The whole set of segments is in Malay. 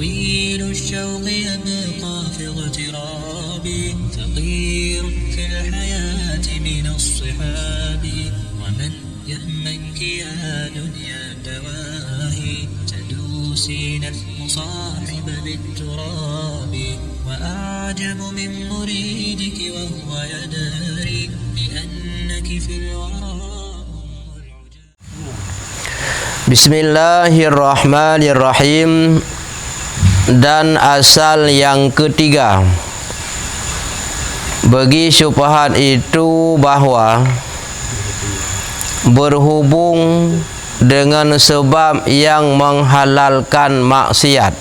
طويل الشوق يبقى في اغترابي فقير في الحياة من الصحاب ومن يهمك يا دنيا دواهي تدوسين المصاحب بالتراب وأعجب من مريدك وهو يدري بأنك في الورى. Bismillahirrahmanirrahim. Dan asal yang ketiga bagi syubhat itu bahwa berhubung dengan sebab yang menghalalkan maksiat,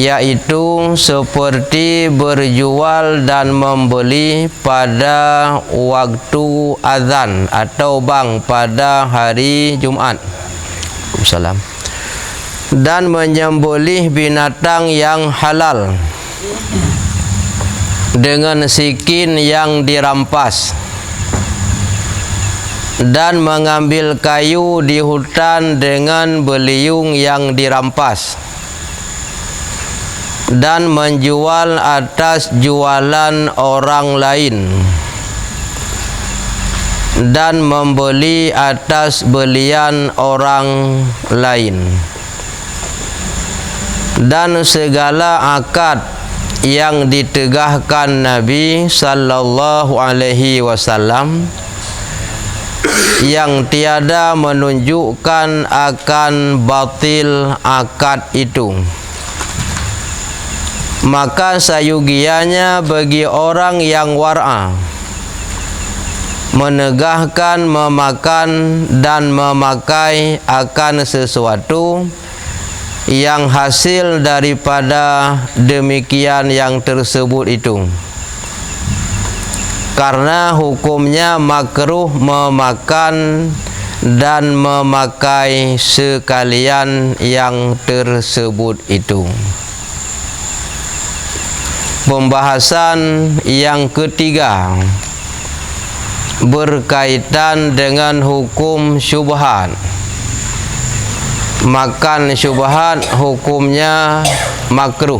yaitu seperti berjual dan membeli pada waktu azan atau bang pada hari Jumat, Salam, dan menyembelih binatang yang halal dengan sikin yang dirampas, dan mengambil kayu di hutan dengan beliung yang dirampas, dan menjual atas jualan orang lain, dan membeli atas belian orang lain, dan segala akad yang ditegahkan Nabi sallallahu alaihi wasallam yang tiada menunjukkan akan batil akad itu, maka sayugianya bagi orang yang war'a menegahkan memakan dan memakai akan sesuatu yang hasil daripada demikian yang tersebut itu, karena hukumnya makruh memakan dan memakai sekalian yang tersebut itu. Pembahasan yang ketiga berkaitan dengan hukum syubhat. Makan syubhat hukumnya makruh.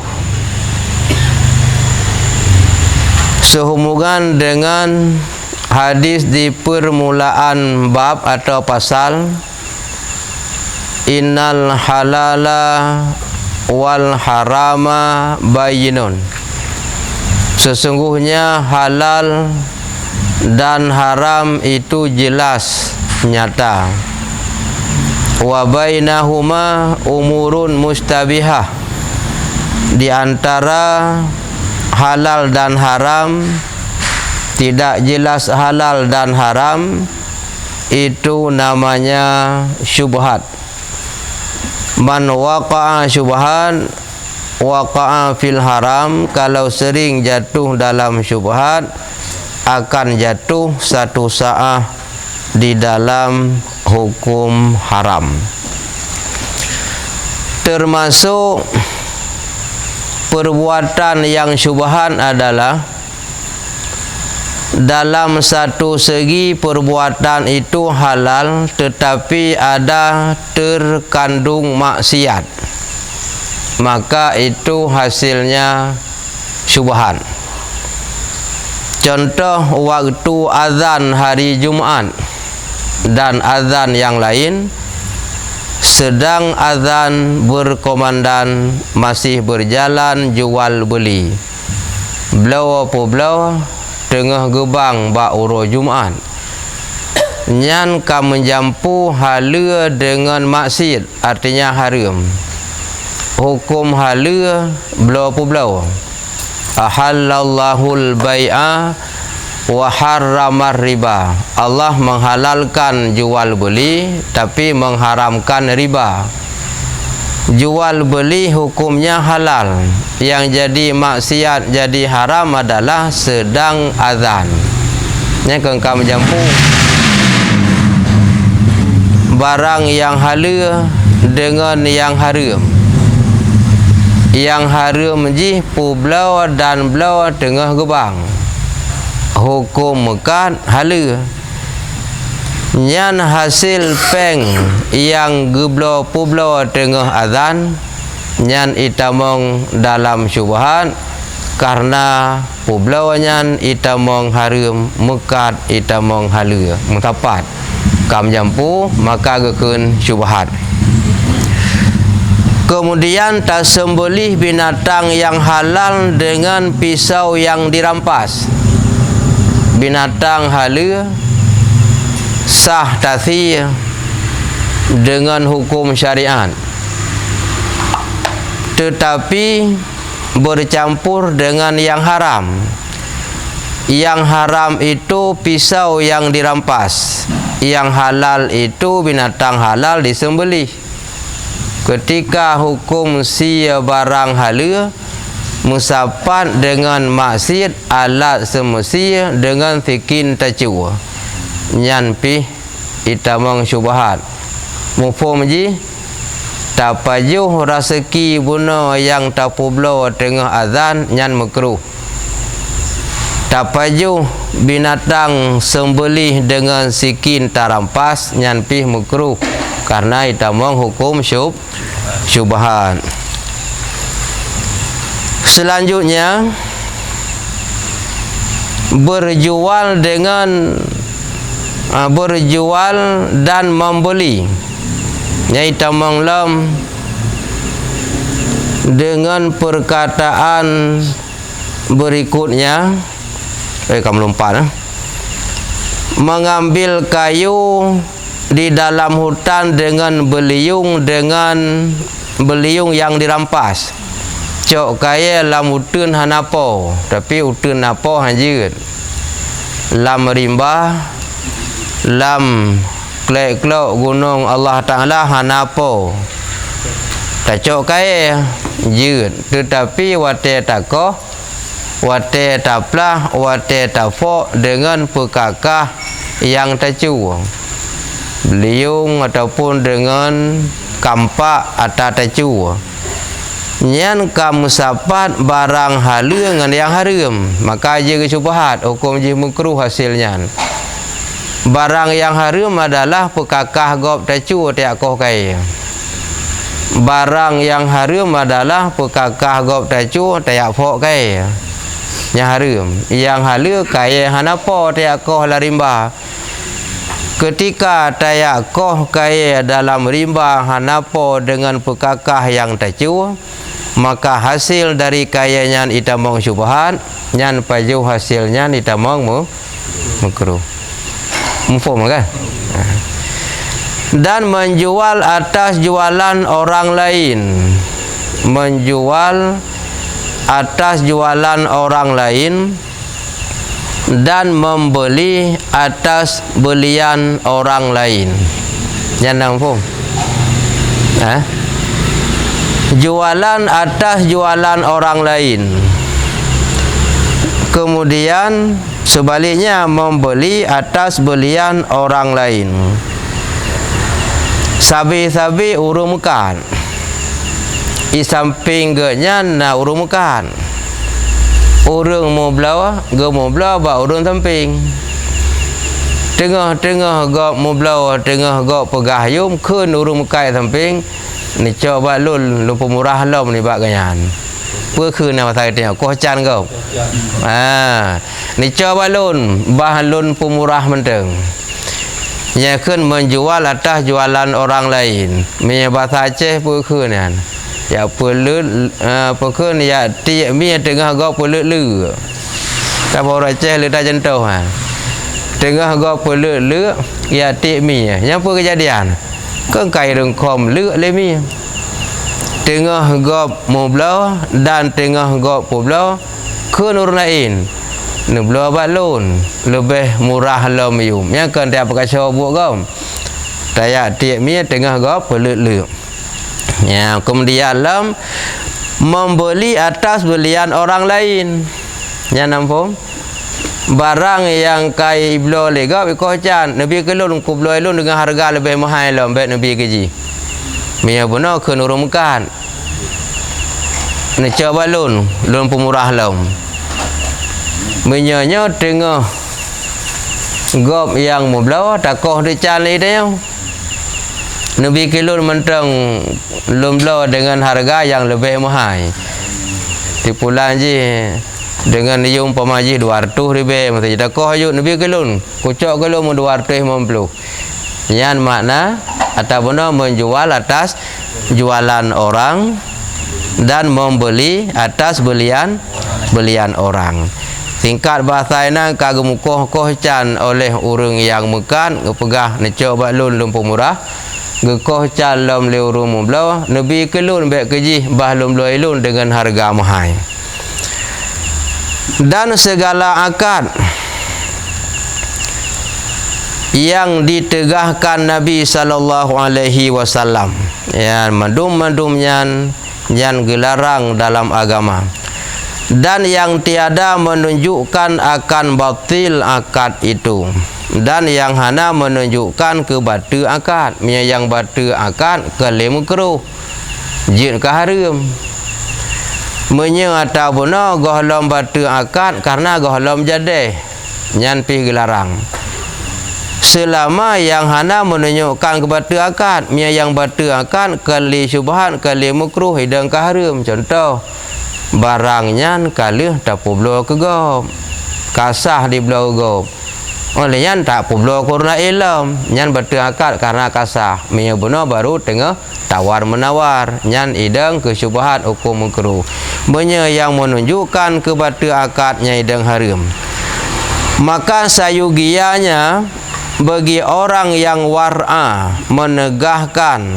Sehubungan dengan hadis di permulaan bab atau pasal, innal halala wal harama bayyinun. Sesungguhnya halal dan haram itu jelas nyata. Wa bainahuma umurun mustabihah. Di antara halal dan haram, tidak jelas halal dan haram, itu namanya syubhat. Man waqa'a syubhan waqa'a fil haram. Kalau sering jatuh dalam syubhat, akan jatuh satu saat di dalam hukum haram. Termasuk perbuatan yang syubhat adalah dalam satu segi perbuatan itu halal tetapi ada terkandung maksiat, maka itu hasilnya syubhat. Contoh waktu azan hari Jumat dan azan yang lain, sedang azan berkomandan masih berjalan jual beli, belau apa belau tengah gebang bak uro Jumat, nyan ka menjampu hala dengan maksiat, artinya haram. Hukum hala belau apa belau, ahallallahul bai'a wa harramar riba. Allah menghalalkan jual beli tapi mengharamkan riba. Jual beli hukumnya halal, yang jadi maksiat jadi haram adalah sedang azan. Nya kengkau menjampu barang yang halal dengan yang haram. Yang haram ji publau dan blau tengah gebang, hukum mekat halal. nyan hasil peng yang geblo publo tengah azan nyan itamong dalam syubhat karena publo nyan itamong harum mekat itamong halua mutapat kam jampu maka gekun syubhat. Kemudian tak sembelih binatang yang halal dengan pisau yang dirampas. Binatang halal sah tasih dengan hukum syariat, tetapi bercampur dengan yang haram. Yang haram itu pisau yang dirampas, yang halal itu binatang halal disembelih. Ketika hukum sia barang halal musapat dengan maksiat alat semestinya dengan sikin tacua nyan pi itamang syubhat mufhum ji tapajuh raseki buno yang tapublo tengah azan nyan makruh. Tapajuh binatang sembelih dengan sikin tarampas nyan pi makruh karena itamang hukum syubhat. Selanjutnya berjual dan membeli yaitu menglam dengan perkataan berikutnya kamu lupa mengambil kayu di dalam hutan dengan beliung yang dirampas. Cok kaya lam utun hanapo tapi utun napo hanjir lam rimba lam klek-klok gunung Allah Ta'ala hanapo tak cok kaya jir tetapi wate takoh wate taplah wate tafok dengan pekakah yang tacu beliung ataupun dengan kampak atau tacu nyan kamusapat barang halal dengan yang haram maka je syubhat hukum je makruh hasilnya. Barang yang haram adalah pekakah gop tacu tiak koh kai. Barang yang haram adalah pekakah gop tacu tiak fok kai. Yang haram, yang halal kai hanapo tiak koh la rimba. Ketika tiak koh kai dalam rimba hanapo dengan pekakah yang tacu maka hasil dari kayanya itamong syubhat nyan paju hasilnya itamong makruh. Mufhum kan? Dan menjual atas jualan orang lain. Menjual atas jualan orang lain dan membeli atas belian orang lain. Jangan mufhum. Jualan atas jualan orang lain. Kemudian sebaliknya membeli atas belian orang lain. Sabi-sabi urumkan. I samping genya na urumkan. Urung mau belawa, ge mau belawa ba urung samping. Tengah-tengah gak mau belawa, tengah gak pegayum keun urumkai samping. Ni coba lun pemurah lom ni bak ganyan. Puคืน na pasal dia ko chan kau. Ni coba lun bah lun pemurah menteng. Ya keun menjual atas jualan orang lain. Punya bahasa Aceh puคืน kan. Ya pelut pekeun ya ti mi tengah gak pelut lu. Ta orang Aceh le dah jentoh ha. Tengah gak pelut lu ya ti mi. Yang pu kejadian. Kan kai rengkom lek lemi tengah gop mublau dan tengah gop publau ke nur lain nublau balun lebih murah lemium yang kan dia pakai buat gom tayak tiap mi tengah gop peluk ya kemudian lam membeli atas belian orang lain ya nampak barang yang kai iblo lega ko chan nabi kelun ku blo elun dengan harga lebih mahal lom bet nabi keji mia bono ke nurumkan ni coba lun pemurah lom menyanya tengah gop yang mublaw takoh di cali dia Nabi kilun mentang lumblo dengan harga yang lebih mahal tipulan je dengan yung pamaji 200 ribu mesti takoh yuk Nabi kilun kucok kilun 250 yan makna ataupun menjual atas jualan orang dan membeli atas belian orang. Tingkat bahasa ina kagum koh can oleh urang yang mekan ngepegah necok balun lumpur murah gekoh can lom le urung mublo nabi kelun bek keji bah lom loi lun dengan harga mahal. Dan segala akad yang ditegahkan Nabi sallallahu alaihi wasallam ya mandum yang gelarang dalam agama dan yang tiada menunjukkan akan batil akad itu dan yang hana menunjukkan ke batu akad yang batu akad ke lemukruh jin ke haram menyata bona gohlom batu akad karena gohlom jadi nyan pi gelarang selama yang hana menunjukkan ke batu akad yang batu akad ke li syubhat ke lemukruh hidang ke haram contoh barangnya kalih tak publo ke gop kasah di belau gop oleh yang tak publo kurna ilm nyan batu akad karena kasah menyebuna baru tengah tawar menawar nyan idang ke syubhat hukum makruh banyak yang menunjukkan ke batu akadnya idang haram maka sayugianya bagi orang yang war'a menegahkan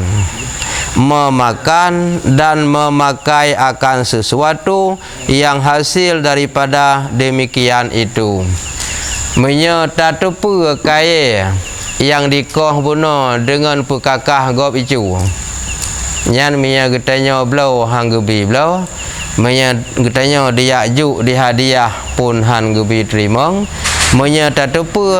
memakan dan memakai akan sesuatu yang hasil daripada demikian itu menyata tepu kaya yang dikoh bunuh dengan pekakah gop icu nyan minya getanya blau hang gebi blau minya getanya diakjuk di hadiah pun han gebi terimong menyata tepu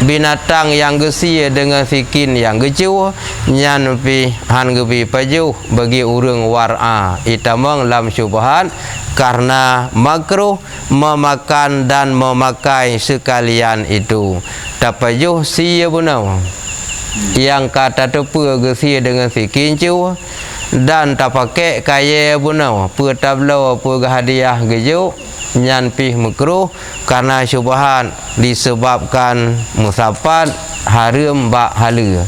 binatang yang gesia dengan sikin yang gecu nyan pi han gebi paju bagi urang war'a itamang lam syubhat karena makruh memakan dan memakai sekalian itu tapaju sia bunau yang kata tepu gesia dengan sikin cu dan tak pakai kaya bunau pu tablo pu hadiah geju nyan pih makruh karena syubhat disebabkan musafat haram bak hala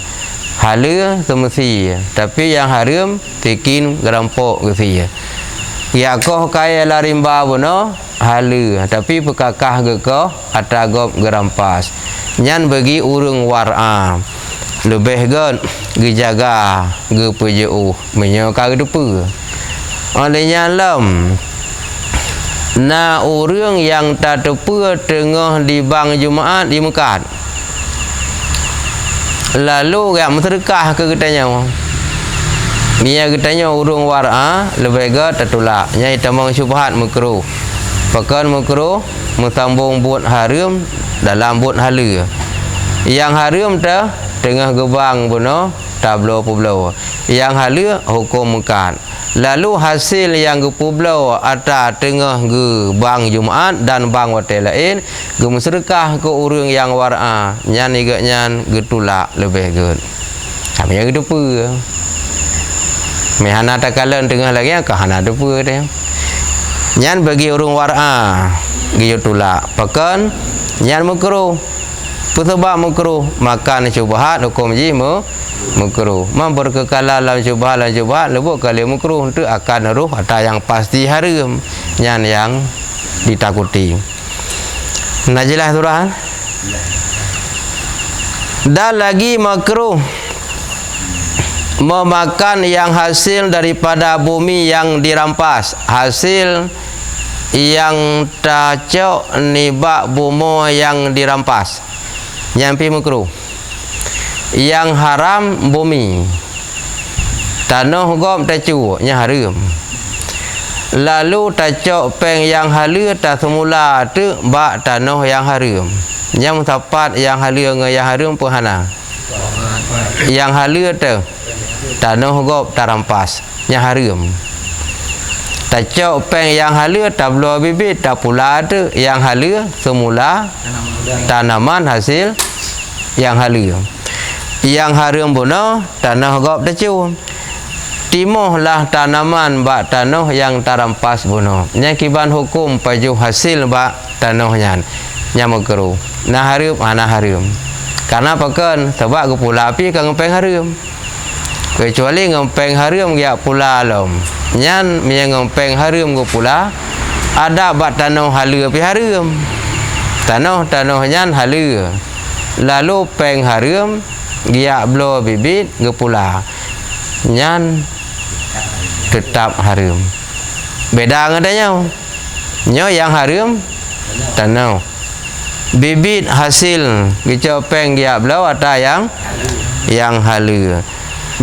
semesti tapi yang haram tikin gerampok gesia ya koh kaya larimba buno hala tapi pekakah gekoh atagop gerampas nyan bagi urang war'a lebih gen gejaga gepejeuh menyokar depa olehnya lam na urang yang tak tepu tengah di bang Jumaat di Mekah lalu gak sedekah ke katanya dia katanya urang war'a lebih ga tertolak nyai tamang syubhat makruh pakan makruh mutambung buat haram dalam buat hala yang haram dah tengah gebang buno tablo publo yang hala hukum mekat lalu hasil yang gepublo ata tengah ge bang Jumaat dan bang hotel lain ge sedekah ke urang yang war'a nyan iga nyan getulak lebih good kami yang depu mehana takalan tengah lagi ka hana depu dia nyan bagi urang war'a ge getulak pakan nyan makruh sebab makruh makan syubhat hukum ji makruh berkekalan dalam syubhat lebuk kali makruh itu akan ruh atau yang pasti haram nyan yang ditakuti najilah surah dan lagi makruh memakan yang hasil daripada bumi yang dirampas hasil yang tacok nibak bumo yang dirampas nyampi makruh yang haram bumi tanah gom tacu nya haram lalu tacok peng yang halal tak semula tu bak tanah yang haram yang tepat yang halal dengan yang haram pun hana yang halal tu tanah gom tarampas nya haram tak cok peng yang halus tak belah bibit tak pula tu yang halus semula tanaman hasil yang halus. Yang harum bunuh tanah gop tacu. Timuh lah tanaman bak tanah yang tarampas bunuh. Nya kiban hukum paju hasil bak tanahnya. Nya makruh. Nah harum ana harum. Karena pakan sebab ke pula api kan ngempeng harum. Kecuali ngempeng harum ya pula lom. Nyan yang ngempeng harum ke pula ada bak tanah halu api harum. Tanah nyan halu. Lalu peng harum dia blo bibit ke pula. Nyan tetap harum. Beda ngadanya. Nyo yang harum tanah. Bibit hasil dicopeng dia blau atau yang halu.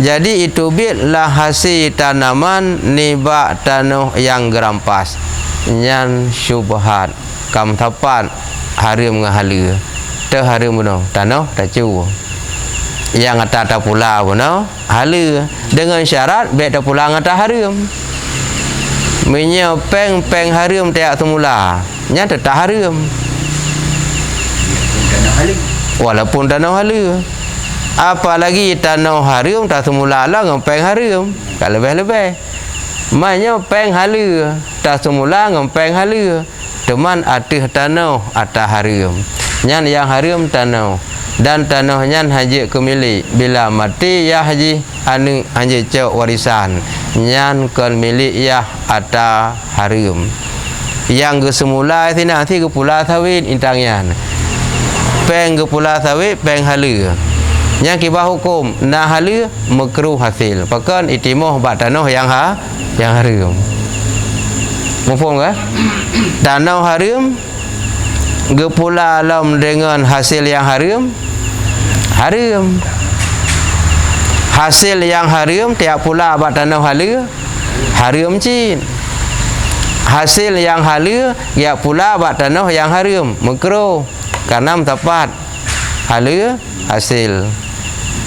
Jadi itu bitlah hasil tanaman nibak tanah yang gerampas. Nyan syubhat kam tapat harum dengan halu. Te harum bunuh tanah tacu. Yang atas pula bunuh halu dengan syarat bet pula atas harum. Menyopeng peng harum tiap semula. Nyan tetap harum. Walaupun tanah halu. Apalagi tanah harum tak semula lah ngempeng harum. Tak lebih-lebih. Maknanya peng halu tak semula ngempeng halu. Teman atas tanah atas harum. Nyan yang harum tanah. Dan tanah nyan haji kemilik. Bila mati ya haji anu haji cok warisan. Nyan kan milik ya atas harum. Yang ke semula itu nanti ke pula sawit intangnya. Peng ke pula sawit peng halu. Yang kibah hukum nah halu makruh hasil. Pakan itimuh bak tanah yang harum. Mufhum ke? Tanah harum ke pula alam dengan hasil yang harum. Harum. Hasil yang harum tiap pula bak tanah halu. Harum cin. Hasil yang halu ya pula bak tanah yang harum. Makruh. Karena tepat halu hasil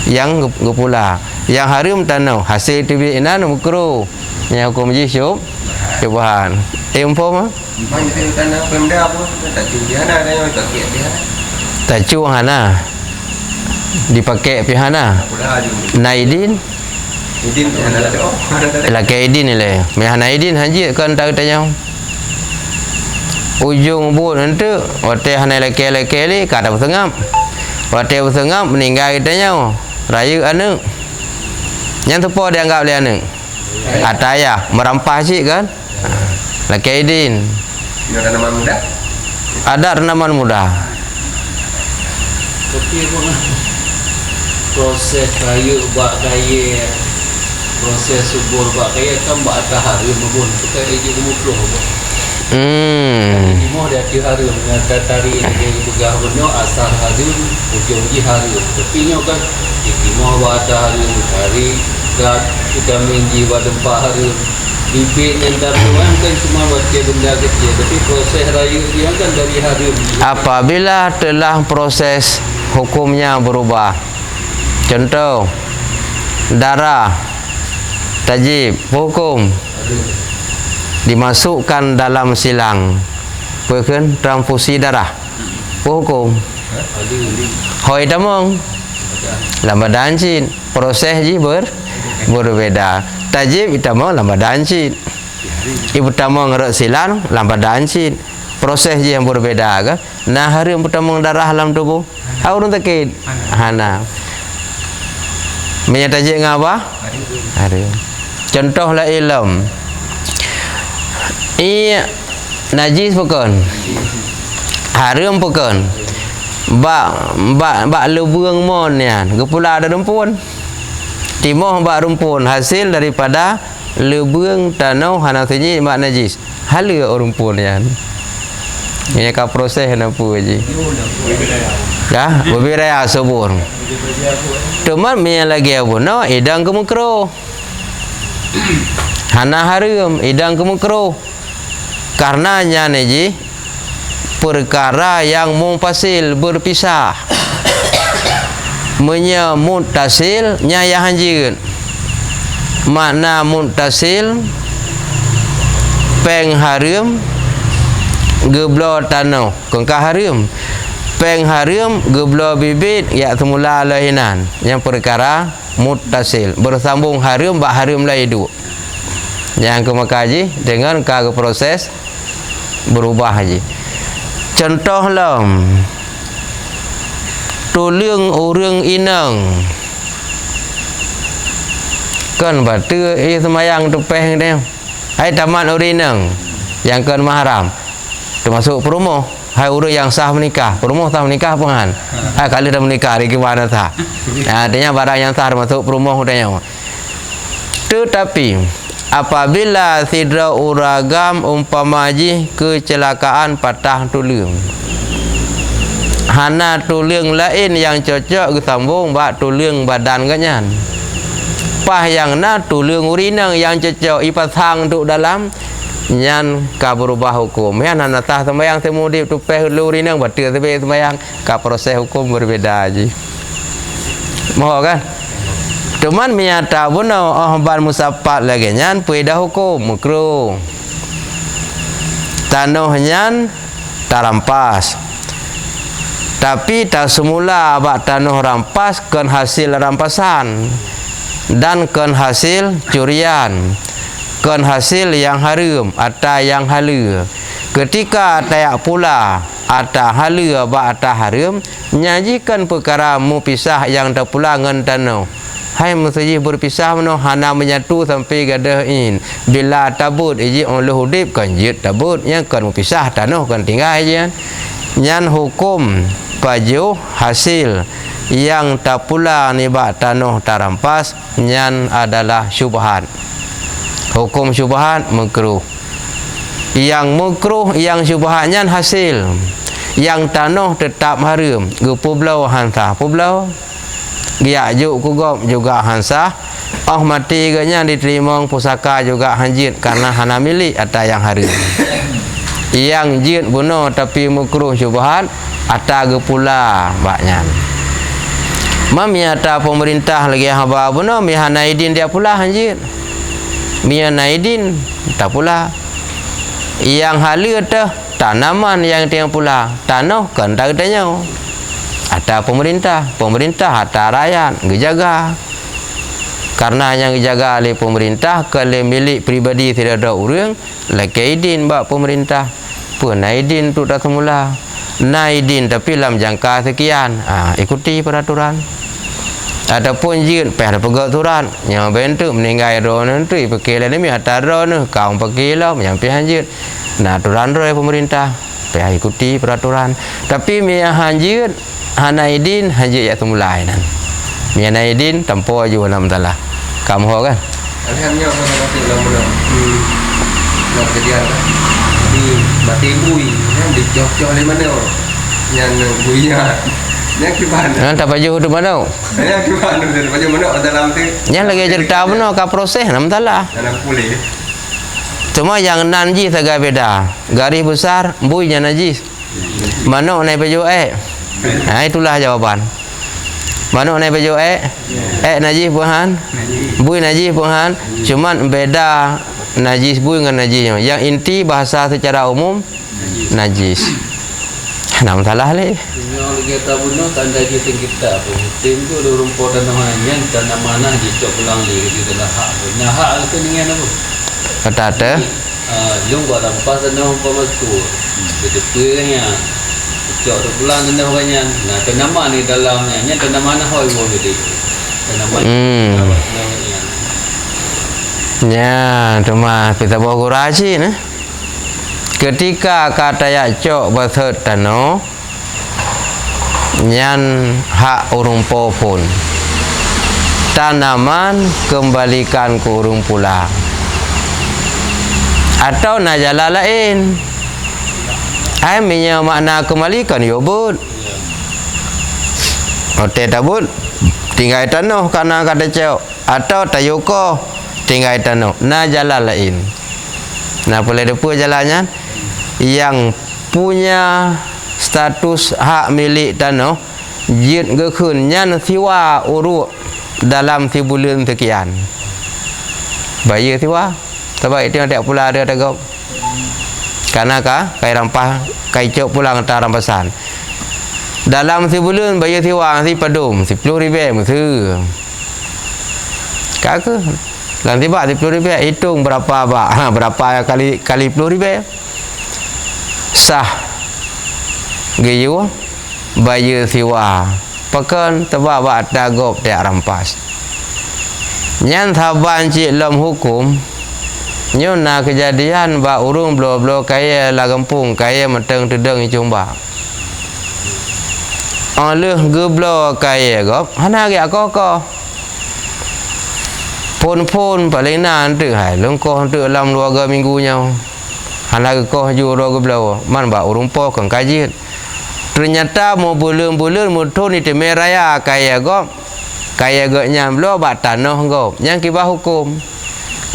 yang gepula yang harum tanah hasil tibi inan makruh. Yang hukum ji syubhan. Info mah tanah pemda apa tacu hana ada pakai dia. Tacu hana dipakai pihana. Naidin Idin hana lah kaidin le. Mehana idin haji kan tak tanya. Ujung but nanti wate hana leke-leke li kata bersengap. Wate bersengap meninggal kitanya. Raya anu. Yang tepo dianggap dia anu. Ataya merampas cik kan. Laki idin. Ada tanaman muda? Ada tanaman muda. Tapi proses raya bak kaya, proses subur bak kaya kan bak atas hari membun. Suka ejek mukluh. Timur dia di harum dengan tari ini juga benar asal harum ujung di harum. Tapi nyo kan timur bata harum hari kat kita menji wadempa harum. Bibit entar tuan kan cuma buat benda kecil. Tapi proses raya dia kan dari harum. Apabila telah proses hukumnya berubah. Contoh darah tajib hukum dimasukkan dalam silang bukan transfusi darah hukum hoi tamong lambadan cin proses ji berbeda tajib itamong lambadan cin ibu tamong ngerak silang lambadan cin proses ji yang berbeda kan nah hari yang tamong darah dalam tubuh haurun takit hana menyataji ngapa hari contohlah ilm iya najis bukan harum bukan bak lebung mon ya kepula ada rumpun timoh bak rumpun hasil daripada lebung tanah hana sunyi bak najis halu rumpun ya ini ka proses apa je ya berbeda subur teman me lagi apa no idang ke makruh hana harum idang ke makruh karenanya neji perkara yang munfasil berpisah muttasil nyaya hanjin makna muttasil peng harum geblo tanah kongkah harum peng harum geblo bibit ya semula lahinan yang perkara muttasil bersambung harum bak harum lain dua yang kemakaji dengan kagak proses berubah haji contoh lam tolong orang inang kan batu semayang tupeh dia hai tamat orang inang yang kan mahram termasuk perumoh hai urut yang sah menikah perumoh sah menikah pengan hai kali dah menikah hari gimana sah artinya barang yang sah termasuk perumoh udahnya tetapi apabila sidra uragam umpamaji kecelakaan patah tulang hana tulang lain yang cocok kesambung bak tulang badan kanyan pah yang na tulang urinang yang cocok ipasang untuk dalam nyan ka berubah hukum ya hana sah sembahyang semudip tupeh urinang batil sampai sembahyang ka proses hukum berbeda aja mau kan cuman menyata benar ahban musapat lagi nyan peda hukum makruh tanahnya tarampas tapi tak semula bak tanah rampas kan hasil rampasan dan kan hasil curian kan hasil yang haram atau yang halal ketika tayak pula atau halal bak atau haram nyajikan perkara mupisah yang tak pula dengan tanah hai mesti berpisah mano hana menyatu sampai gadahin bila tabut iji Allah hudip kan jid tabut yang kan berpisah tanah kan tinggal aja nyan hukum pajuh hasil yang tak pula nibat tanah tarampas nyan adalah syubhat hukum syubhat makruh yang makruh yang syubhat nyan hasil yang tanah tetap haram gepublau hansa publau dia kugop juga hansah mati ganya diterima pusaka juga hanjit karena hana milik atau yang haram yang jid bunuh tapi makruh syubhat atau pula baknya mamiata pemerintah lagi haba bunuh mihanaidin dia pula hanjit mihanaidin tak pula yang halal teh tanaman yang tiang pula tanah kan tak tanya atau pemerintah atau rakyat dijaga karena yang dijaga oleh pemerintah kalau milik pribadi tidak ada orang lagi izin bak pemerintah pun izin tu dah semula izin tapi dalam jangka sekian ikuti peraturan adapun jin peh pegak turan yang bentuk meninggal ron nanti pakai lah ni atau ron kau pakai lah menyampai hanjit nah aturan roh pemerintah peh ikuti peraturan tapi mia hanjit hanaidin haji ya semula nan mianaidin tampo aju nam talah kamu ho kan alhamdulillah kalau kita belum nak kejadian di mati bui yang dicocok oleh mana yang buinya yang gimana tak baju tu mana yang gimana baju mana dalam tu yang lagi cerita mana ka proses nam talah dalam kulit cuma yang najis agak beda garis besar buinya najis mana naik baju itulah jawapan mana naik baju najis buhan bui najis buhan cuman beda najis bui dengan najisnya yang inti bahasa secara umum najis nam salah le yang lagi tak bunuh tanda kita kita pun tim tu ada rumput tanaman tanah mana dicok pulang lagi di dalam hak punya hak itu dengan apa kata jom buat rampas tanah umpama tu kedepanya cok tu pulang tanah banyak nah tanaman di dalamnya nya tanaman hoi wo gede tanaman ya cuma kita bawa kuraji nah ketika kata ya cok berset tanah nyan hak urung pun tanaman kembalikan ke urung pula atau najala lain minya makna kembalikan yobut ote tabut tinggal tanah karena kata cok atau tayuko tinggal tanah najala lain nah boleh depu jalannya yang punya status hak milik tanah jid gekun nyan siwa uruk dalam sebulan sekian bayar siwa sebab itu tidak pula ada tegak Karena kai rampah kai cok pulang ta rampasan. Dalam sebulan bayar sewa si padum 10 ribu mesti. Kak dalam tiba 10 ribu hitung berapa berapa kali 10 ribu sah gayu bayar sewa pekan tebak bak dagop tak rampas nyan thaban cik lam hukum nyona kejadian bak urung blo-blo kaya la kampung kaya meteng tedeng icumba aleh geblo kaya gop hana ge ako pon paling nan tu hai lengkoh tu dalam 2 minggu nhau hana ko ju ro geblo man bak urung po kang kajit ternyata mau bulan-bulan mutu ni temeraya kaya gop kaya gak nyam lo bak tanah gop yang kibah hukum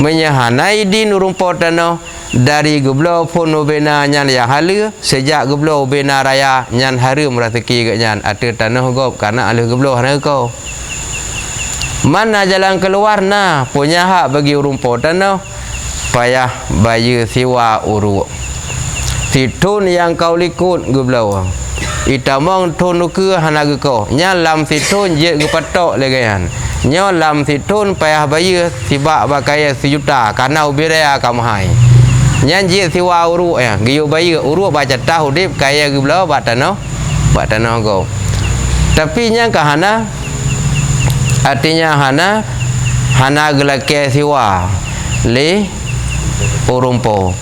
menyahanai din urung po tanah dari geblo pun bena nyan yang halu sejak geblo bena raya nyan harum rezeki gak nyan ada tanah gop karena alih geblo hana ko mana jalan keluar nah punya hak bagi urung po tanah payah bayar sewa uruk situn yang kau likut geblo itamong tonu ke hanaga ko nyalam situn je ke patok legayan nyalam situn payah bayar sibak bakaya 1 juta karena ubiraya kamahai nyan je siwa uruk ya giyo bayar uruk baca tahu dip kaya geblo bat tanah ko tapi nyang ka hana artinya hana gelake siwa le urumpo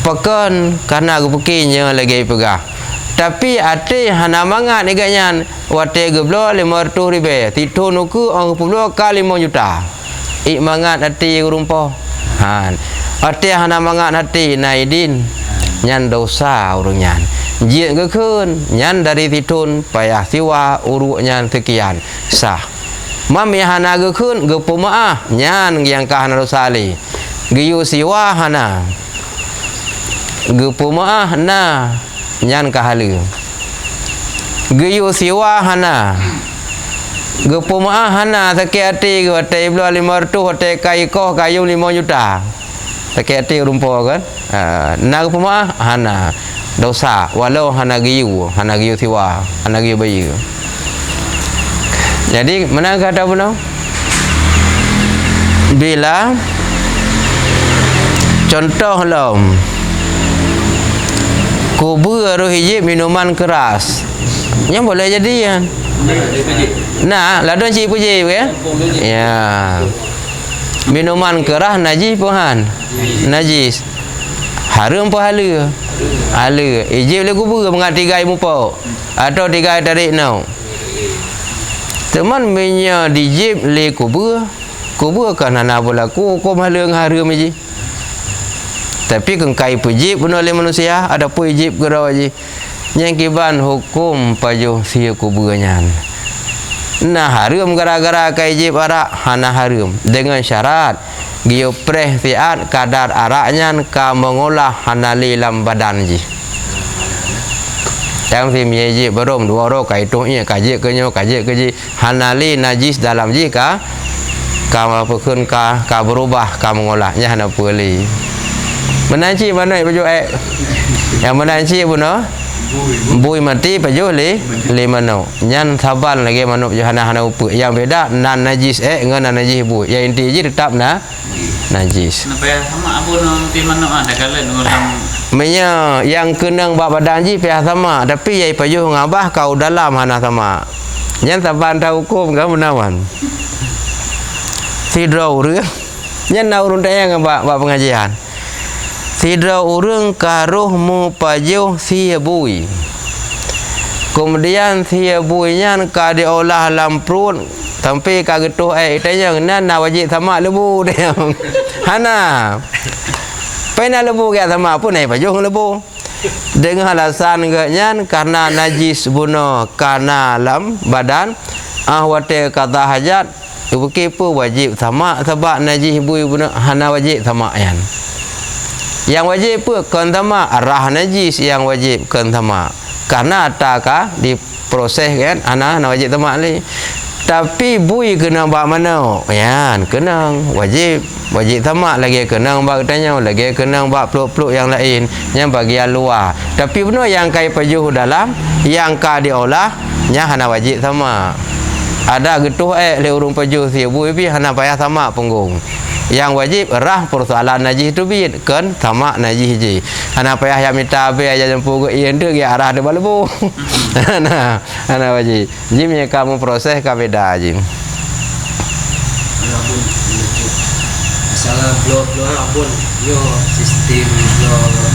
pekan karena gepekinya lagi pegah tapi ate hana mangat ni ganyan wate geblo 500 ribu titu nuku ang puluh kali 5 juta ik mangat ate urumpo han ate hana mangat hati naidin nyan dosa urung nyan jie ke kun nyan dari titun payah siwa uruk nyan sekian sah mami hana ke kun ge pumaah nyan yang kahana dosa li giyu siwa hana ge pumaah na nyan kahalu giyu siwa hana ge pumaah hana sakit hati ge hati belah 500 hati kai koh kayu 5 juta sakit hati rumpo kan na ge pumaah hana dosa walau hana giyu siwa hana giyu bayi jadi mana kata benar bila contoh lom kubur roh hijib minuman keras yang boleh jadi ya nah ladon cik puji ya ya minuman keras najis puhan najis harum pahala hijib le kubur mengat 3 mupo atau 3 tarik nau teman menya dijib le kubur kan hana berlaku ko pahala harum ji tapi kengkai pujib pun oleh manusia ada pujib gerau je yang kiban hukum pajuh sia kuburnya nah harum gara-gara kai jib arak hana harum dengan syarat giyo preh fiat kadar araknya ka mengolah hana lam badan je yang si miejib berom 2 ro kai tuhnya kajik kenyo kajik keji hana najis dalam je ka mapukun ka berubah ka mengolahnya hana puli menanci mana baju yang menanci pun bui mati baju le mano nyan saban lagi mano hana upu yang beda nan najis dengan nan najis bui yang inti je tetap najis sampai sama apa di mano ada kala ngulang menya yang kenang badan ji pihak sama tapi yai baju ngabah kau dalam hana sama nyan saban tahu hukum kan menawan sidro urang nyan naurun tayang ba pengajian sidra urang karuh mu pajuh sia bui kemudian sia buinya ka diolah lamprun sampai ka getuh tanya nan wajib sama lebu dia hana pena lebu ke sama pun pajuh lebu dengan alasan gaknya karena najis buno karena alam badan wate kata hajat kepo wajib sama sebab najis bui buno hana wajib sama yan yang wajib pun kentama arah najis yang wajib kentama karena ataka diproses kan ana wajib tamak ni Tapi bui kena bak mana? Yan, kena wajib tamak lagi kena bak tanya lagi kena bak peluk-peluk yang lain yang bagian luar. Tapi benar yang kai pajuh dalam yang ka diolah nya hana wajib tamak. Ada getuh le urung pajuh si bui pi hana payah tamak punggung. Yang wajib rah persoalan najis tu bit kan tamak najis ji. Hana payah yang minta be aja jampu ke ieu teu ge arah de balebu. Nah, hana wajib. Jim nya kamu proses ka beda jim. Masalah blok-blok apun yo sistem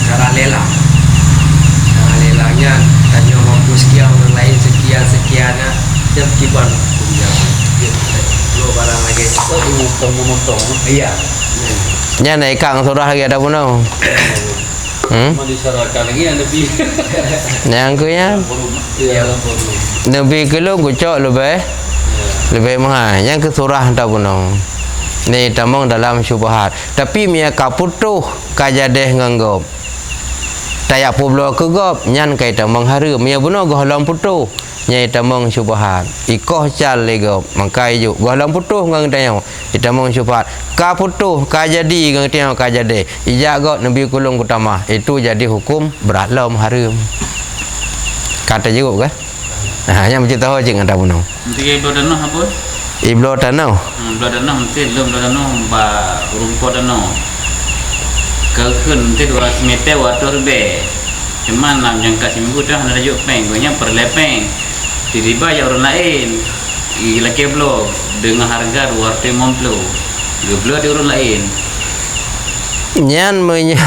cara lelangnya tanya mampu sekian orang lain sekian jam kiban punya blok barang lagi memotong iya Nya naik kang surah lagi ada pun no. Cuma disyaratkan lagi yang lebih Yang kunya lebih kilo gucok lebih mahal. Yang ke surah tak pun no. Ni tamang dalam syubhat. Tapi mia kaputuh kajadeh nganggop. Tayak publo kegop nyan kai tamang harum mia buno gohlam putuh. Nyai tamang syubhat. Ikoh cal legop mangkai juk gohlam putuh ngang tayau. Itamang syubhat. Kaputuh kajadi ngang tayau kajadeh. Ijak got nabi kulung kutamah. Itu jadi hukum beralam harum. Kata juga ke? Nah, yang macam tahu je ngata buno. Nanti iblo danau apa? Iblo tanau. Iblo danau nanti belum danau ba rumput danau. Kalkun nanti 200 meter water be. Cuman nak jangka seminggu dah nak juk peng, banyak perlepeng. Tiba-tiba ya orang lain. Laki iblo dengan harga 250. Iblo di orang lain. Nyan menya.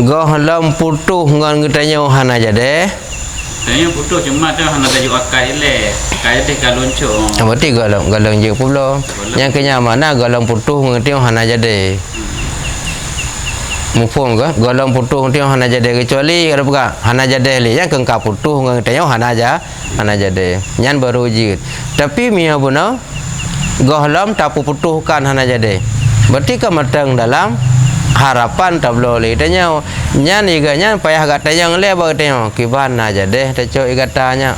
Gohlam putuh ngan ngetanya hana jade. Tanya putus cuma tu hana tajuk akai le. Kai teh kalonco. Berarti galang je pula. Yang kenya mana galang putuh ngetanya hana jade. Mufum ke? Galang putuh ngetanya hana jade kecuali ada buka hana jade le. Yang kengkap putuh ngetanya hana jade. Nyan baru jid. Tapi mia buna gohlam tapu putuhkan hana jade. Berarti kematang dalam harapan tablo le tanya nyan iganya payah kata yang le ba tanya kiban aja deh teco igatanya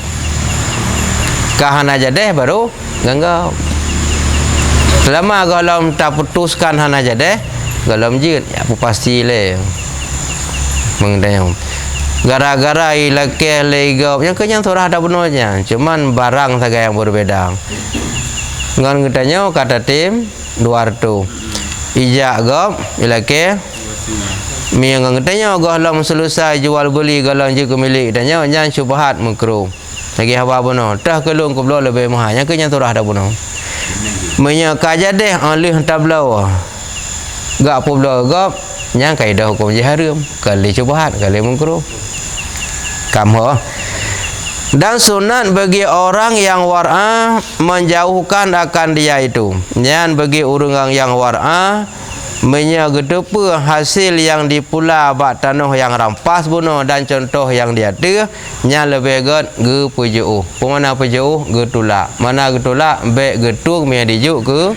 kahan aja deh baru ganggau selama galam tak putuskan han aja deh galam jid ya pasti le mengtanya gara-gara ilake le gop yang kenyang surah ada benonya cuman barang saja yang berbeda ngan tanya kata tim 200 ijak gop ilake mi yang tanya galam selesai jual beli galam je milik tanya nyan syubhat makruh lagi hawa bono tah kelung kublo lebih mahal yang kenya turah dah bono menya kajadeh alih tablau gak publo gop nyang kaidah hukum je haram kali syubhat kali makruh kamu dan sunat bagi orang yang war'a menjauhkan akan dia itu. Nyan bagi orang yang war'a menyagedepe hasil yang dipula bak tanah yang rampas bunuh dan contoh yang dia ada nyan lebih god ge puju. Pemana puju ge tulak. Mana ge tulak be getuk me dijuk ke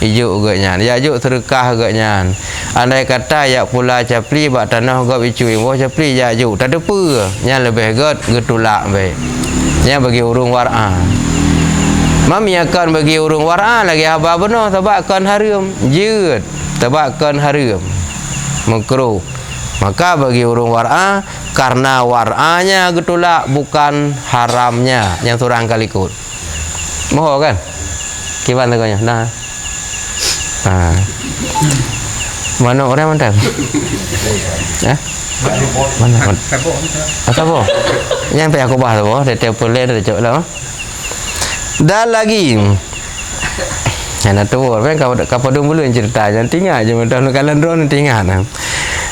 ijuk ge nyan. Ya juk terkah ge nyan. Andai kata ya pula capli bak tanah go icui boh capli ya juk tak ada apa. Nyan lebih god ge tulak be. Nya bagi urung war'a. Mami akan bagi urung war'a lagi haba benar sebabkan haram. Jid sebabkan haram. Makruh. Maka bagi urung war'a karena war'anya getulak bukan haramnya yang surang kali ikut. Moho kan? Kiban teganya. Nah. Ha. Mana orang mantap? Eh? Mana? Apa? Yang payah aku bahas apa? Dia telefon le dia cok lah. Dan lagi. Ana tu kan kau dulu mulai cerita jangan tinggal je macam kalian drone tinggal.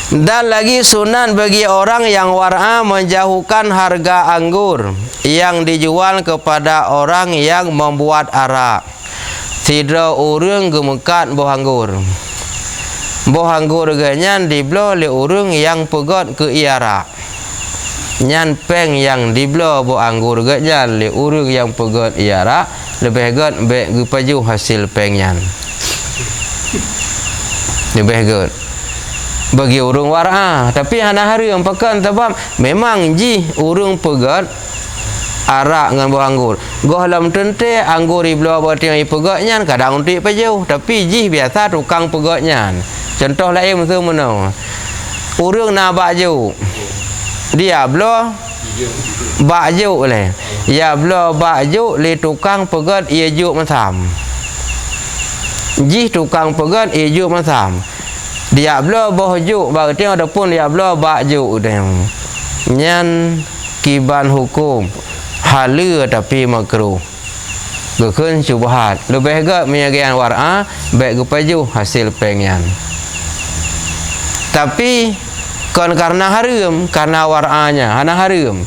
Dan lagi sunat bagi orang yang war'a menjauhkan harga anggur yang dijual kepada orang yang membuat arak. Tidak orang gemekat buah anggur. Buah anggur ganyan diblo oleh orang yang pegot ke iarak. Nyan peng yang diblo buah anggur ganyan oleh orang yang pegot iarak lebih god be gupaju hasil pengyan. Lebih god. Bagi orang war'a tapi hana hari yang pekan sebab memang ji orang pegot arak dengan buah anggur. Goh lam tente anggur iblo bertiang ipegaknya kadang untuk pejauh tapi jih biasa tukang pegaknya. Contoh lain tu mana? Urang na baju. Dia blo baju le. Ya blo baju le tukang pegat ia juk masam. Jih tukang pegat ia juk masam. Dia blo boh juk bertiang ada pun dia blo baju dem. Nyan kiban hukum halal tapi makruh. Gekun syubhat. Lebih ke menyagian war'a baik gepaju hasil pengen. Tapi kan karena haram, karena war'anya hana haram.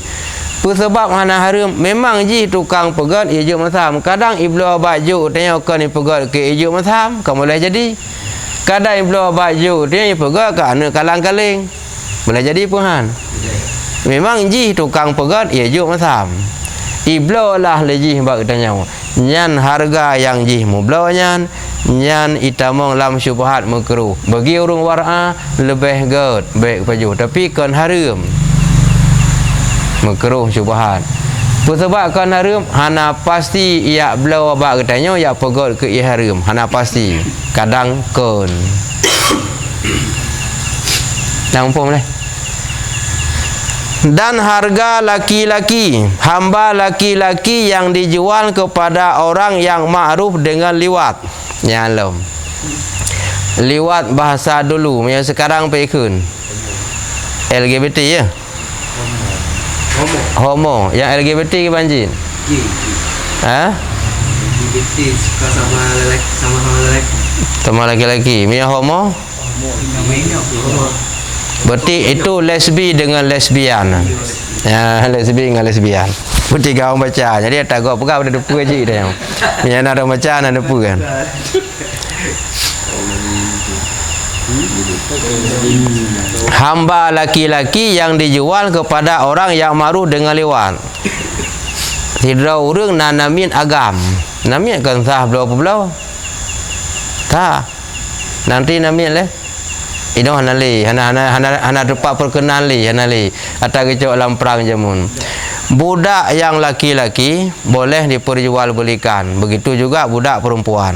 Sebab hana haram memang ji tukang pegat ijuk masam. Kadang iblu baju tanya kan pegat ke ijuk masam, kamu boleh jadi. Kadang iblu baju dia pegat ke anu kalang-kaling. Boleh jadi puhan. Memang ji tukang pegat ijuk masam. Iblo lah lejih bak tanya. Nyan harga yang jih mublo nyan itamong lam syubhat makruh. Bagi urang war'a lebih gad baik paju tapi kan haram. Makruh syubhat. Sebab kan haram hana pasti ia blo bak tanya ia pegot ke ia haram. Hana pasti. Kadang kan. Nampak boleh? Dan harga laki-laki, hamba laki-laki yang dijual kepada orang yang ma'ruf dengan liwat. Nyalom. Liwat bahasa dulu, yang sekarang pekun. LGBT ya? Homo. Yang LGBT ke banjir? Ha? LGBT suka sama lelaki, sama laki-laki. Yang homo? Berarti itu lesbi dengan lesbian. Ya, lesbi dengan lesbian. Berarti kau baca. Jadi tak kau pegang pada depu aja dia. Yang ada macam ada depu kan. Hamba laki-laki yang dijual kepada orang yang ma'ruf dengan liwat. Tidak urang nanamin agam. Namin kan sah belau-belau. Tak. Nanti namin leh. Ino hanali hana tempat perkenalan li hanali atau kecok dalam perang jamun. Budak yang laki-laki boleh diperjualbelikan, begitu juga budak perempuan.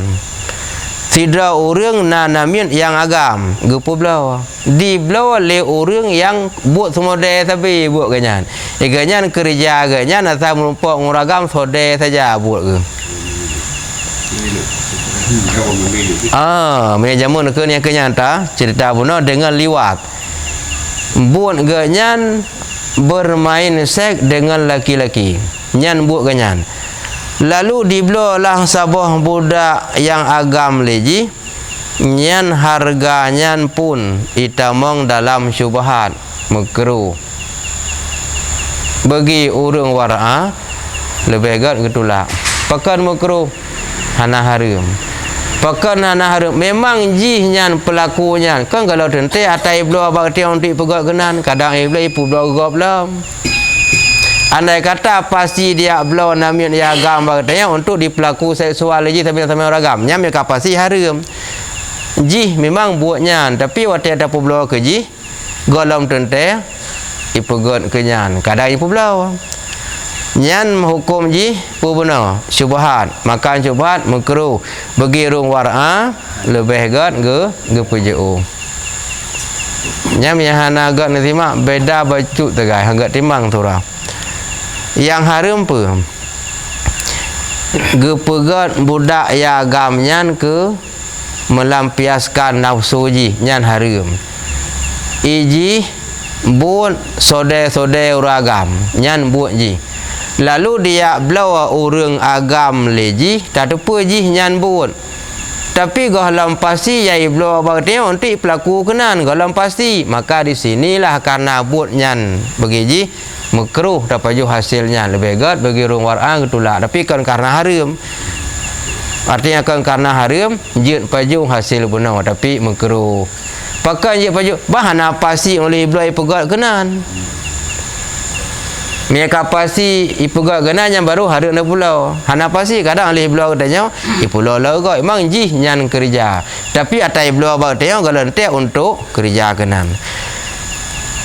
Tidak orang nanamin yang agam gepu belau di belau le orang yang buat semodel tapi buat ganyan ganyan kerja ganyan asal merumpok nguragam sodel saja buat ke. Jamun ke ni kenyata cerita bunuh dengan liwat. Buat ganyan bermain seks dengan laki-laki. Nyan buat ganyan. Lalu diblolah sabah budak yang agam leji. Nyan harganya pun itamong dalam syubhat makruh. Bagi urang war'a lebih gad getulak. Pakan makruh hana haram. Pakan hana haram memang jihnya pelakunya kan kalau tente atai iblo abak tiang untuk pegat genan kadang iblo ipu blo gop lam. Andai kata pasti dia blo namin ya agam bagatnya untuk dipelaku seksual lagi tapi sama orang agam nyam ya pasti haram. Jih memang buatnya tapi waktu ada publo ke jih golong tente ipegat kenyan kadang ipu blo. Nyan hukum ji pubuna syubhat makan syubhat makruh bagi rung war'a lebih gad ge pujau nyam yang hana gad nasimak beda baju tegai agak timbang tu lah yang haram pe ge pegat budak ya agam nyan ke melampiaskan nafsu ji nyan haram iji buat sode-sode uragam nyan buat ji. Lalu dia belawa orang agam leji tak apa ji nyan buat. Tapi galam pasti yai belawa bagatnya untuk pelaku kenan galam pasti maka di sinilah karena buat nyan bagi ji makruh dapat ju hasilnya lebih gad bagi orang war'a getulak tapi kan karena haram. Artinya kan karena haram jid paju hasil benar tapi makruh. Pakai jid paju bahan pasti oleh belawa pegat kenan. Mereka pasti ipugat gana yang baru hari nak pulau. Hana pasti kadang alih pulau katanya ipulau lah kau emang jih nyan kerja. Tapi atai pulau bagai tanya kalau nanti untuk kerja kenan.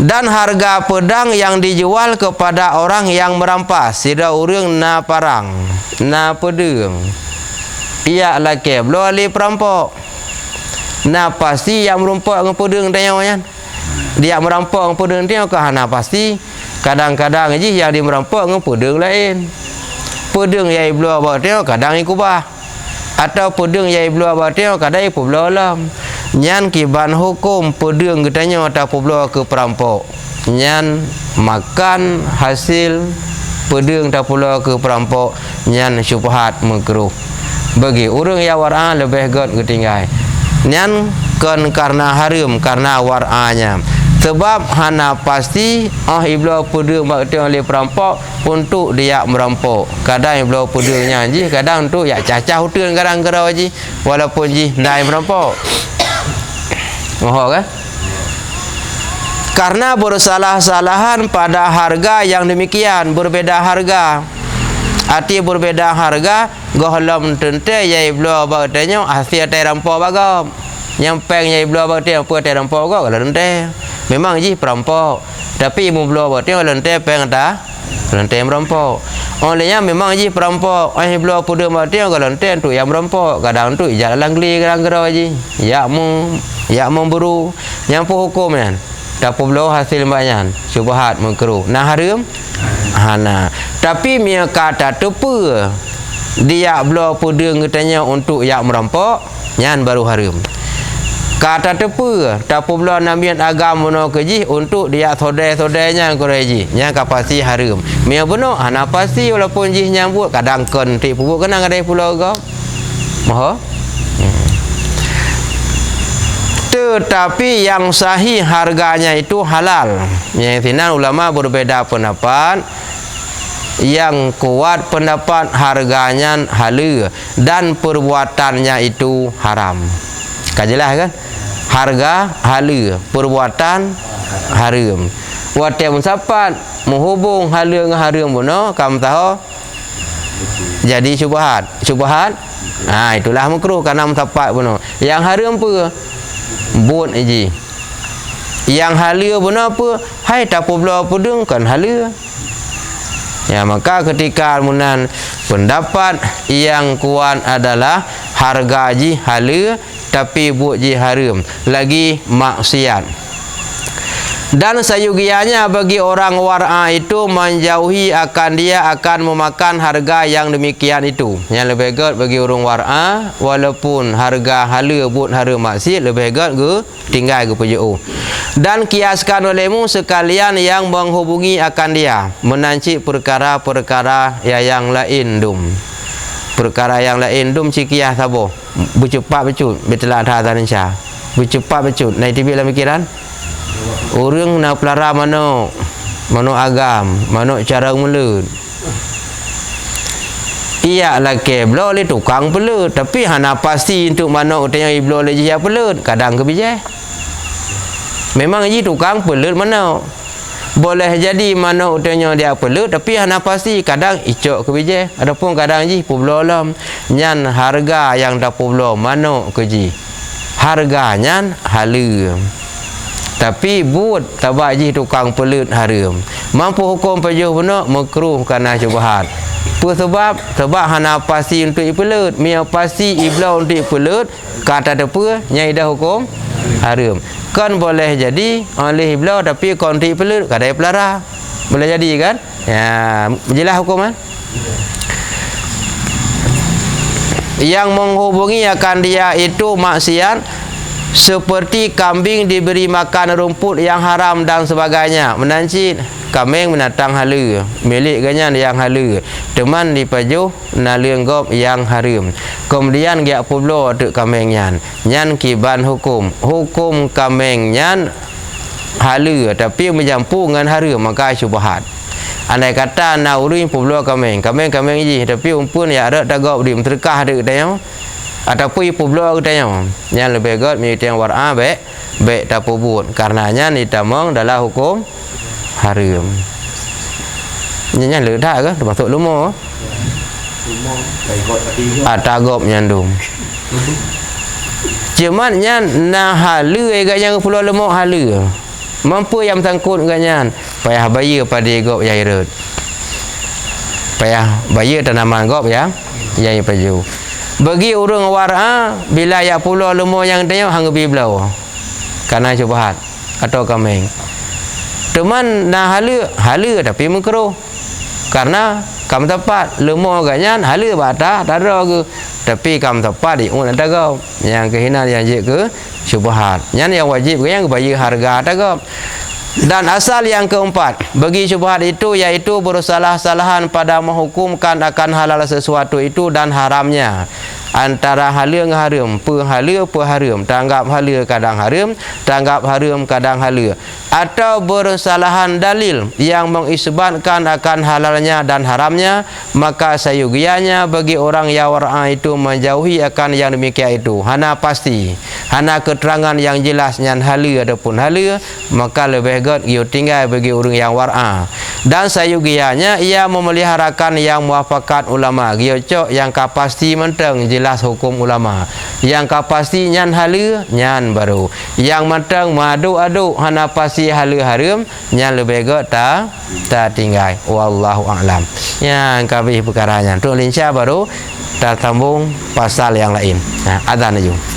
Dan harga pedang yang dijual kepada orang yang merampas, sida urang na parang, na pedang. Ia laki belum ali perampok. Na pasti yang merampak dengan pedang tanya kan. Dia merampak dengan pedang dia ke hana pasti. Kadang-kadang je yang dia merampak dengan pedang lain. Pedang yang belum bawa dia kadang ikubah. Atau pedang yang belum bawa dia kadang ikut belum. Nyan kiban hukum pedang katanya atau pula ke perampok. Nyan makan hasil pedang tak pula ke perampok. Nyan syubhat makruh. Bagi orang yang war'a lebih god ketinggai. Nyan kan karena haram karena war'anya. Sebab hana pasti iblis pedang bakti oleh perampok untuk dia merampok. Kadang iblis pedangnya ji, kadang tu ya cacah hutun kadang kerau ji walaupun ji dai merampok. Mohon kan? Karena bersalah-salahan pada harga yang demikian, berbeza harga. Arti berbeza harga, gohlam tente yai blo bagtanya asia tai rampok bagam. Yang peng yai blo bagtanya apa tai rampok go kalau tente. Memang ji perampok. Tapi mu blo bagtanya lente peng ta, lente merampok. Olehnya memang ji perampok. Blo pude bagtanya kalau lente tu yang merampok. Kadang tu jalan langli kadang-kadang ji. Ya memburu yang pu hukum kan tak perlu hasil banyak syubhat makruh nah haram hana tapi mia kata tepa dia belum pedang katanya untuk yang merampok nyan baru haram kata tepa tak perlu namian agama no keji untuk dia sodai-sodainya koreji nya kapasi haram mia benar hana pasti walaupun ji nyambut kadang kon ti pupuk kena kadai pulau go moho. Tetapi yang sahih harganya itu halal. Yang sini ulama berbeza pendapat. Yang kuat pendapat harganya halal dan perbuatannya itu haram. Kan jelas kan? Harga halal, perbuatan haram. Watia mensapat menghubung halal dengan haram benar, kamu tahu? Jadi syubhat. Syubhat. Nah, itulah makruh karena mensapat benar. Yang haram apa? Buat aja. Yang halal benar apa? Hai tak apa pedang kan halal. Ya maka ketika munan pendapat yang kuat adalah harga ji halal tapi buat ji haram lagi maksiat. Dan sayugianya bagi orang war'a itu menjauhi akan dia akan memakan harga yang demikian itu. Yang lebih baik bagi orang war'a walaupun harga halal buat haram maksiat lebih baik ke tinggal ke PJO. Dan kiaskan olehmu sekalian yang menghubungi akan dia menancik perkara-perkara yang lain dum. Perkara yang lain dum cikiah sabo. Bercepat becut betelah hatan insya. Bercepat becut. Naik TV dalam pikiran. Orang nak pelara mana agam, mana cara mulut. Ia laki belum oleh tukang pelut, tapi hana pasti untuk mana utang yang belum oleh dia pelut. Kadang kebijak. Memang ji tukang pelut mana. Boleh jadi mana utangnya dia pelut, tapi hana pasti kadang icok kebijak. Adapun kadang ji publolam nyan harga yang dah publom mana keji. Harganya halal. Tapi buat tabak ji tukang pelut haram. Mampu hukum pajuh benar makruh kerana syubhat. Sebab hana pasti untuk pelut, mia pasti iblau untuk pelut, kata depa nyai dah hukum haram. Kan boleh jadi oleh iblau tapi kon untuk pelut kadai pelara. Boleh jadi kan? Ya, jelas hukum kan? Yang menghubungi akan dia itu maksiat. Seperti kambing diberi makan rumput yang haram dan sebagainya. Menancit kambing menatang halal, milik ganyan yang halal, teman dipajuh nalunggop yang haram. Kemudian dia pula untuk kambing nyan kiban hukum kambing nyan halal tapi mencampur dengan haram maka syubhat. Andai kata nak urus pula kambing ji tapi umpun ya ada tagap di terkah ada tanya ataupun ibu blok katanya yang lebih baik milik yang war'a baik tak buat karenanya ditamang dalam hukum haram. Nya lek dak ke termasuk lumo tagap nyandung cuman nya nah halal agaknya pulau lemok halal mampu yang tangkut ganyan payah bayar pada gop yai rut payah bayar tanaman gop ya yai paju bagi orang war'a bila ya pulau lemo yang tanya hang bi belau karena syubhat atau kameng teman nah hala tapi makruh karena kam tepat lemo ganyan hala bata tak ada ke tapi kam tepat di ada ke yang kehinaan yang je ke syubhat yang wajib ke yang bayar harga tak ke. Dan asal yang keempat bagi syubhat itu yaitu bersalah-salahan pada menghukumkan akan halal sesuatu itu dan haramnya antara hala dengan haram pehala haram tanggap hala kadang haram tanggap haram kadang hala atau bersalahan dalil yang mengisbatkan akan halalnya dan haramnya maka sayugianya bagi orang yang war'a itu menjauhi akan yang demikian itu hana pasti hana keterangan yang jelas yang hala ataupun hala maka lebih god ia tinggal bagi orang yang war'a dan sayugianya ia memeliharakan yang muafakat ulama dia cok yang kapasti menteng jelas hukum ulama yang kapasti nyan hala nyan baru yang menteng madu-adu hana pasti hala haram nyan lebih god tak tinggal wallahu a'lam yang kabih perkaranya tu linsya baru kita sambung pasal yang lain adzan aja